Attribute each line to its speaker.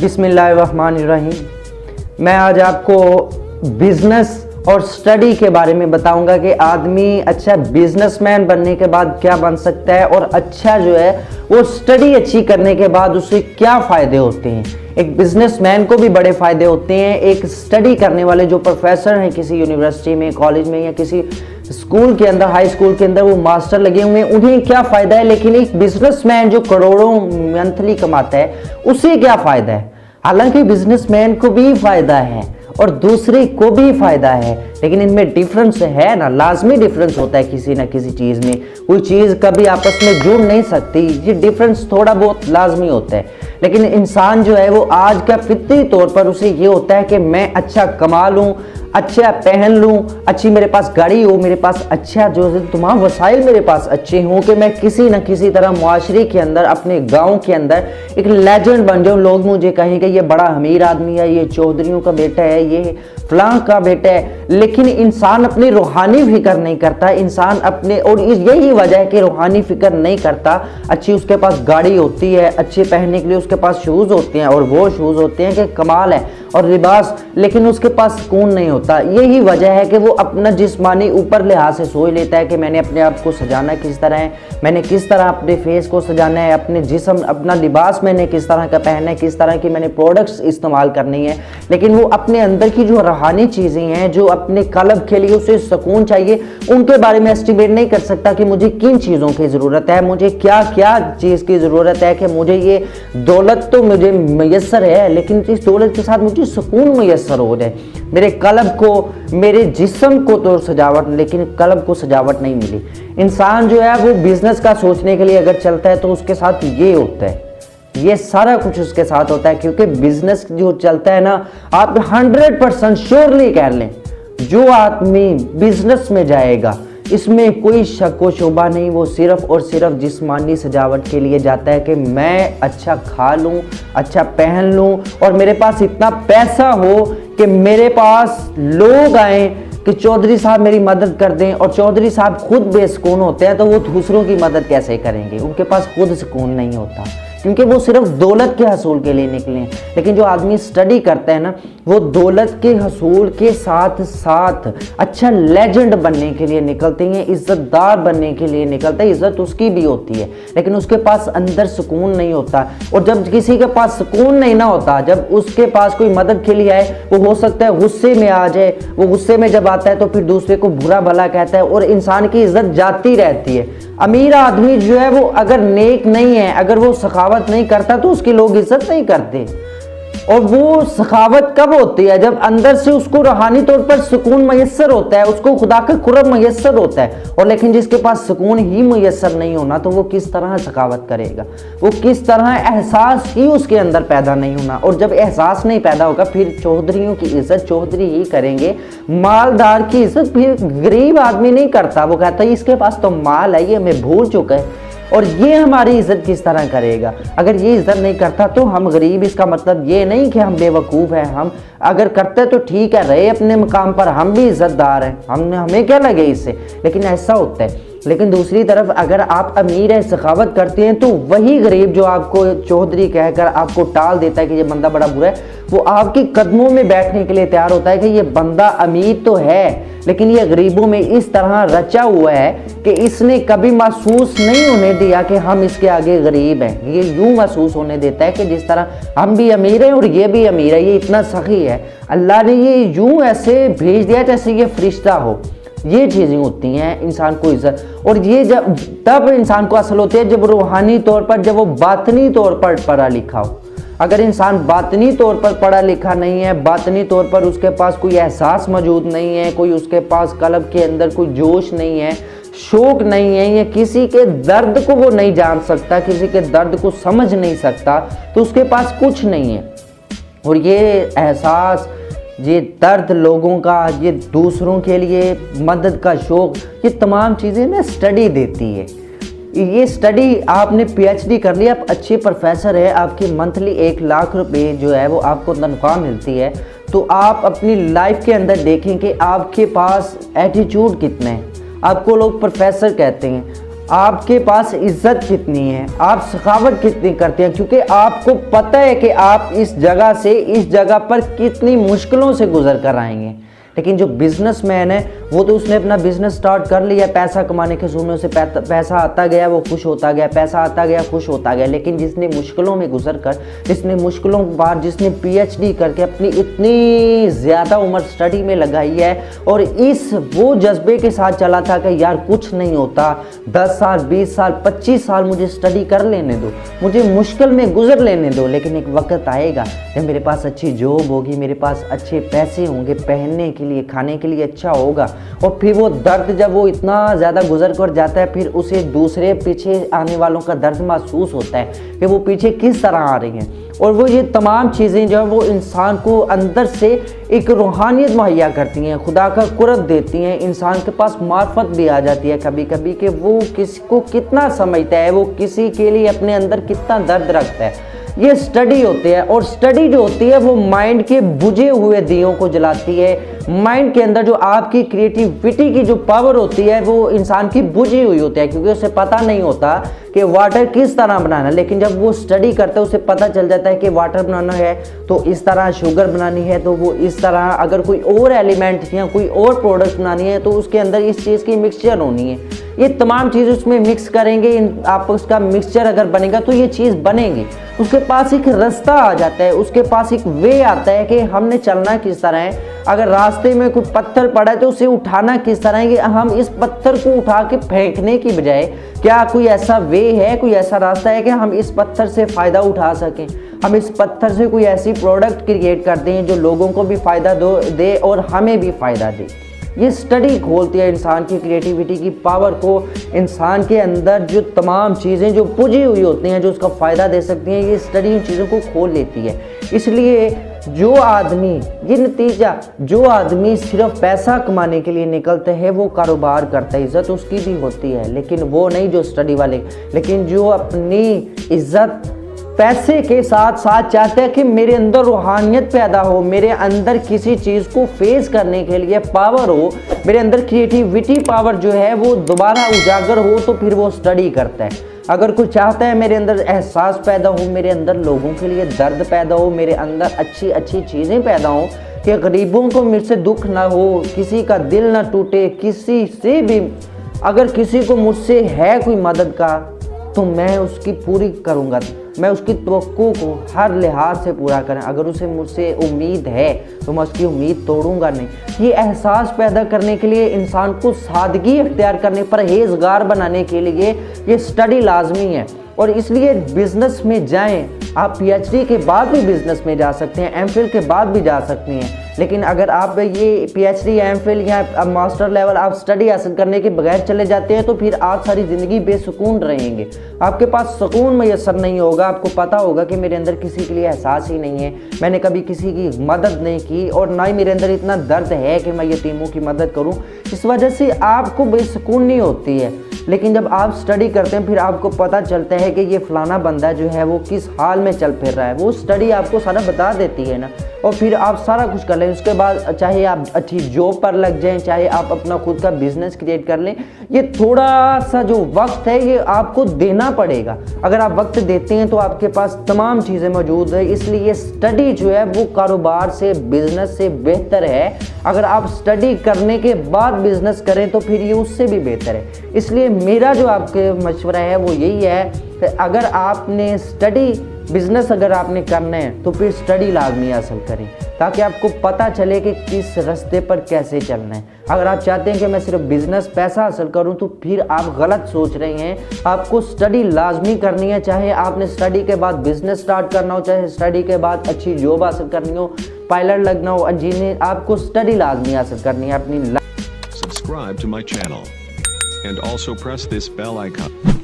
Speaker 1: बिस्मिल्लाहिर्रहमानिर्रहीम। मैं आज आपको बिजनेस और स्टडी के बारे में बताऊंगा कि आदमी अच्छा बिजनेसमैन बनने के बाद क्या बन सकता है और अच्छा जो है वो स्टडी अच्छी करने के बाद उससे क्या फ़ायदे होते हैं। एक बिजनेसमैन को भी बड़े फ़ायदे होते हैं, एक स्टडी करने वाले जो प्रोफेसर हैं किसी यूनिवर्सिटी में, कॉलेज में या किसी स्कूल के अंदर, हाई स्कूल के अंदर वो मास्टर लगे हुए हैं, उन्हें क्या फ़ायदा है। लेकिन एक बिजनेसमैन जो करोड़ों मंथली कमाता है उसे क्या फ़ायदा है। हालांकि बिजनेसमैन को भी फ़ायदा है और दूसरे को भी फायदा है, लेकिन इनमें डिफरेंस है ना, लाजमी डिफरेंस होता है किसी ना किसी चीज़ में। कोई चीज़ कभी आपस में जुड़ नहीं सकती, ये डिफरेंस थोड़ा बहुत लाजमी होता है। लेकिन इंसान जो है वो आज का फितरी तौर पर उसे ये होता है कि मैं अच्छा कमा लूँ, अच्छा पहन लूँ, अच्छी मेरे पास गाड़ी हो, मेरे पास अच्छा जो है तमाम वसाइल मेरे पास अच्छे हों कि मैं किसी न किसी तरह मुआशरे के अंदर, अपने गांव के अंदर एक लेजेंड बन जाऊँ। लोग मुझे कहेंगे ये बड़ा अमीर आदमी है, ये चौधरियों का बेटा है, ये फलां का बेटा है। लेकिन इंसान अपनी रूहानी फिक्र नहीं करता, इंसान अपने, और यही वजह है कि रूहानी फिक्र नहीं करता। अच्छी उसके पास गाड़ी होती है, अच्छे पहनने के लिए उसके पास शूज़ होते हैं और वो शूज़ होते हैं कि कमाल है और लिबास, लेकिन उसके पास सुकून नहीं होता। यही वजह है कि वो अपना जिस्मानी ऊपर लिहाज से सोच लेता है कि मैंने अपने आप को सजाना किस तरह है, मैंने किस तरह अपने फेस को सजाना है, अपने जिस्म, अपना लिबास मैंने किस तरह का पहनना है, किस तरह की मैंने प्रोडक्ट्स इस्तेमाल करनी है। लेकिन वो अपने अंदर की जो रूहानी चीज़ें हैं, जो अपने कल्ब के लिए उसे सुकून चाहिए, उनके बारे में एस्टिमेट नहीं कर सकता कि मुझे किन चीज़ों की ज़रूरत है, मुझे क्या क्या चीज़ की ज़रूरत है। कि मुझे ये दौलत तो मुझे मैसर है, लेकिन इस दौलत के साथ मुझे सुकून मैसर हो जाए। मेरे कल्ब को, मेरे जिस्म को तो सजावट, लेकिन कल्ब को सजावट नहीं मिली। इंसान जो है वो बिजनेस का सोचने के लिए अगर चलता है तो उसके साथ ये होता है, ये सारा कुछ उसके साथ होता है। क्योंकि बिजनेस जो चलता है ना, आप 100% श्योरली कह लें, जो आदमी बिजनेस में जाएगा इसमें कोई शक व शुबा नहीं, वो सिर्फ और सिर्फ जिस्मानी सजावट के लिए जाता है कि मैं अच्छा खा लूँ, अच्छा पहन लूँ और मेरे पास इतना पैसा हो कि मेरे पास लोग आए कि चौधरी साहब मेरी मदद कर दें। और चौधरी साहब खुद बेसुकून होते हैं तो वो दूसरों की मदद कैसे करेंगे, उनके पास खुद सुकून नहीं होता, क्योंकि वो सिर्फ दौलत के हसूल के लिए निकले हैं। लेकिन जो आदमी स्टडी करता है ना, वो दौलत के हसूल के साथ साथ अच्छा लेजेंड बनने के लिए निकलते हैं, इज्जतदार बनने के लिए निकलता है। इज्जत उसकी भी होती है, लेकिन उसके पास अंदर सुकून नहीं होता। और जब किसी के पास सुकून नहीं ना होता, जब उसके पास कोई मदद के लिए आए, वो हो सकता है गुस्से में आ जाए। वो गुस्से में जब आता है तो फिर दूसरे को बुरा भला कहता है और इंसान की इज्जत जाती रहती है। अमीर आदमी जो है वो अगर नेक नहीं है, अगर वो सखावत नहीं करता तो उसकी लोग इज्जत नहीं करते। और वो सखावत कब होती है, जब अंदर से उसको रूहानी तौर पर सुकून मैसर होता है, उसको खुदा का कुर्ब मैसर होता है। और लेकिन जिसके पास सुकून ही मैसर नहीं होना तो वो किस तरह सखावत करेगा, वो किस तरह एहसास ही उसके अंदर पैदा नहीं होना। और जब एहसास नहीं पैदा होगा फिर चौधरियों की इज्जत चौधरी ही करेंगे, मालदार की इज्जत फिर गरीब आदमी नहीं करता। वो कहता है इसके पास तो माल है, ये हमें भूल चुका है और ये हमारी इज्जत किस तरह करेगा। अगर ये इज्जत नहीं करता तो हम गरीब, इसका मतलब ये नहीं कि हम बेवकूफ़ हैं। हम अगर करते तो ठीक है, रहे अपने मकाम पर, हम भी इज्जतदार हैं, हमें क्या लगे इससे। लेकिन ऐसा होता है। लेकिन दूसरी तरफ अगर आप अमीर हैं, सखावत करते हैं, तो वही गरीब जो आपको चौधरी कहकर आपको टाल देता है कि ये बंदा बड़ा बुरा है, वो आपके कदमों में बैठने के लिए तैयार होता है कि ये बंदा अमीर तो है लेकिन ये गरीबों में इस तरह रचा हुआ है कि इसने कभी महसूस नहीं होने दिया कि हम इसके आगे गरीब हैं। ये यूं महसूस होने देता है कि जिस तरह हम भी अमीर हैं और ये भी अमीर है, ये इतना सखी है। अल्लाह ने ये यूं ऐसे भेज दिया जैसे ये फरिश्ता हो। ये चीज़ें होती हैं इंसान को इज्जत, और ये जब तब इंसान को असल होती है जब रूहानी तौर पर, जब वो बातनी तौर पर पढ़ा लिखा हो। अगर इंसान बातनी तौर पर पढ़ा लिखा नहीं है, बातनी तौर पर उसके पास कोई एहसास मौजूद नहीं है, कोई उसके पास कल्ब के अंदर कोई जोश नहीं है, शौक नहीं है, या किसी के दर्द को वो नहीं जान सकता, किसी के दर्द को समझ नहीं सकता, तो उसके पास कुछ नहीं है। और ये एहसास, ये दर्द लोगों का, ये दूसरों के लिए मदद का शौक़, ये तमाम चीज़ें ना स्टडी देती है। ये स्टडी, आपने पीएचडी कर लिया, आप अच्छे प्रोफेसर है, आपकी मंथली 1 लाख रुपए जो है वो आपको तनख्वाह मिलती है, तो आप अपनी लाइफ के अंदर देखें कि आपके पास एटीट्यूड कितना है। आपको लोग प्रोफेसर कहते हैं, आपके पास इज्जत कितनी है, आप सखावत कितनी करते हैं, क्योंकि आपको पता है कि आप इस जगह से इस जगह पर कितनी मुश्किलों से गुजर कर आएंगे। लेकिन जो बिजनेसमैन है वो तो उसने अपना बिजनेस स्टार्ट कर लिया, पैसा कमाने के जुम्मे से पैसा आता गया, वो खुश होता गया, पैसा आता गया, खुश होता गया। लेकिन जिसने मुश्किलों में गुजर कर, जिसने मुश्किलों के बाद, जिसने PhD करके अपनी इतनी ज़्यादा उम्र स्टडी में लगाई है और इस वो जज्बे के साथ चला था कि यार कुछ नहीं होता, 10 साल 20 साल 25 साल मुझे स्टडी कर लेने दो, मुझे मुश्किल में गुजर लेने दो, लेकिन एक वक्त आएगा जब मेरे पास अच्छी जॉब होगी, मेरे पास अच्छे पैसे होंगे, पहनने के लिए, खाने के लिए अच्छा होगा। और फिर वो दर्द जब वो इतना ज़्यादा गुजर कर जाता है, फिर उसे दूसरे पीछे आने वालों का दर्द महसूस होता है कि वो पीछे किस तरह आ रही हैं। और वो ये तमाम चीज़ें जो है वो इंसान को अंदर से एक रूहानियत मुहैया करती हैं, खुदा का कुर्ब देती हैं, इंसान के पास मार्फत भी आ जाती है कभी कभी कि वो किसी को कितना समझता है, वो किसी के लिए अपने अंदर कितना दर्द रखता है। ये स्टडी होती है, और स्टडी जो होती है वो माइंड के बुझे हुए दियों को जलाती है। माइंड के अंदर जो आपकी क्रिएटिविटी की जो पावर होती है वो इंसान की बुझी हुई होती है, क्योंकि उसे पता नहीं होता कि वाटर किस तरह बनाना है। लेकिन जब वो स्टडी करता है उसे पता चल जाता है कि वाटर बनाना है तो इस तरह, शुगर बनानी है तो वो इस तरह, अगर कोई और एलिमेंट या कोई और प्रोडक्ट बनानी है तो उसके अंदर इस चीज़ की मिक्सचर होनी है। ये तमाम चीज़ उसमें मिक्स करेंगे, आप उसका मिक्सचर अगर बनेगा तो ये चीज़ बनेगी। उसके पास एक रास्ता आ जाता है, उसके पास एक वे आता है कि हमने चलना किस तरह है। अगर रास्ते में कोई पत्थर पड़ा है तो उसे उठाना किस तरह है कि हम इस पत्थर को उठा के फेंकने की बजाय क्या कोई ऐसा वे है, कोई ऐसा रास्ता है कि हम इस पत्थर से फ़ायदा उठा सकें, हम इस पत्थर से कोई ऐसी प्रोडक्ट क्रिएट कर दें जो लोगों को भी फ़ायदा दे और हमें भी फ़ायदा दे। ये स्टडी खोलती है इंसान की क्रिएटिविटी की पावर को, इंसान के अंदर जो तमाम चीज़ें जो पुजी हुई होती हैं जो उसका फ़ायदा दे सकती हैं, ये स्टडी उन चीज़ों को खोल लेती है। इसलिए जो आदमी, ये नतीजा, जो आदमी सिर्फ पैसा कमाने के लिए निकलते हैं वो कारोबार करता है, इज़्ज़त उसकी भी होती है, लेकिन वो नहीं जो स्टडी वाले। लेकिन जो अपनी इज़्ज़त पैसे के साथ साथ चाहते हैं कि मेरे अंदर रूहानियत पैदा हो, मेरे अंदर किसी चीज़ को फेस करने के लिए पावर हो, मेरे अंदर क्रिएटिविटी पावर जो है वो दोबारा उजागर हो, तो फिर वो स्टडी करता है। अगर कोई चाहता है मेरे अंदर एहसास पैदा हो, मेरे अंदर लोगों के लिए दर्द पैदा हो, मेरे अंदर अच्छी अच्छी चीज़ें पैदा हो कि गरीबों को मेरे से दुख ना हो, किसी का दिल ना टूटे, किसी से भी अगर किसी को मुझसे है कोई मदद का तो मैं उसकी पूरी करूँगा, मैं उसकी तवक्को को हर लिहाज से पूरा करें। अगर उसे मुझसे उम्मीद है तो मैं उसकी उम्मीद तोड़ूंगा नहीं। ये एहसास पैदा करने के लिए इंसान को सादगी इख्तियार करने, परहेज़गार बनाने के लिए ये स्टडी लाजमी है। और इसलिए बिज़नेस में जाएं, आप PhD के बाद भी बिज़नेस में जा सकते हैं, MPhil के बाद भी जा सकते हैं। लेकिन अगर आप ये PhD, MPhil या मास्टर लेवल आप स्टडी हासिल करने के बगैर चले जाते हैं तो फिर आप सारी ज़िंदगी बेसुकून रहेंगे, आपके पास सुकून मैसर नहीं होगा। आपको पता होगा कि मेरे अंदर किसी के लिए एहसास ही नहीं है, मैंने कभी किसी की मदद नहीं की और ना ही मेरे अंदर इतना दर्द है कि मैं यतीमों की मदद करूं। इस वजह से आपको बेसुकून नहीं होती है। लेकिन जब आप स्टडी करते हैं फिर आपको पता चलता है कि ये फलाना बंदा जो है वो किस हाल में चल फिर रहा है, वो स्टडी आपको सारा बता देती है ना, और फिर आप सारा कुछ कर लें। उसके बाद चाहे आप अच्छी जॉब पर लग जाएं, चाहे आप अपना खुद का बिजनेस क्रिएट कर लें, ये थोड़ा सा जो वक्त है ये आपको देना पड़ेगा। अगर आप वक्त देते हैं तो आपके पास तमाम चीज़ें मौजूद है। इसलिए ये स्टडी जो है वो कारोबार से, बिजनेस से बेहतर है। अगर आप स्टडी करने के बाद बिजनेस करें तो फिर ये उससे भी बेहतर है। इसलिए मेरा जो आपके मशवरा है वो यही है कि अगर आपने स्टडी बिजनेस अगर आपने करना है तो फिर स्टडी लाजमी हासिल करें, ताकि आपको पता चले कि किस रास्ते पर कैसे चलना है। अगर आप चाहते हैं कि मैं सिर्फ बिजनेस पैसा हासिल करूं तो फिर आप गलत सोच रहे हैं। आपको स्टडी लाजमी करनी है, चाहे आपने स्टडी के बाद बिजनेस स्टार्ट करना हो, चाहे स्टडी के बाद अच्छी जॉब हासिल करनी हो, पायलट लगना हो, इंजीनियर, आपको स्टडी लाजमी हासिल करनी है अपनी।
Speaker 2: Subscribe to my channel and also press this bell icon.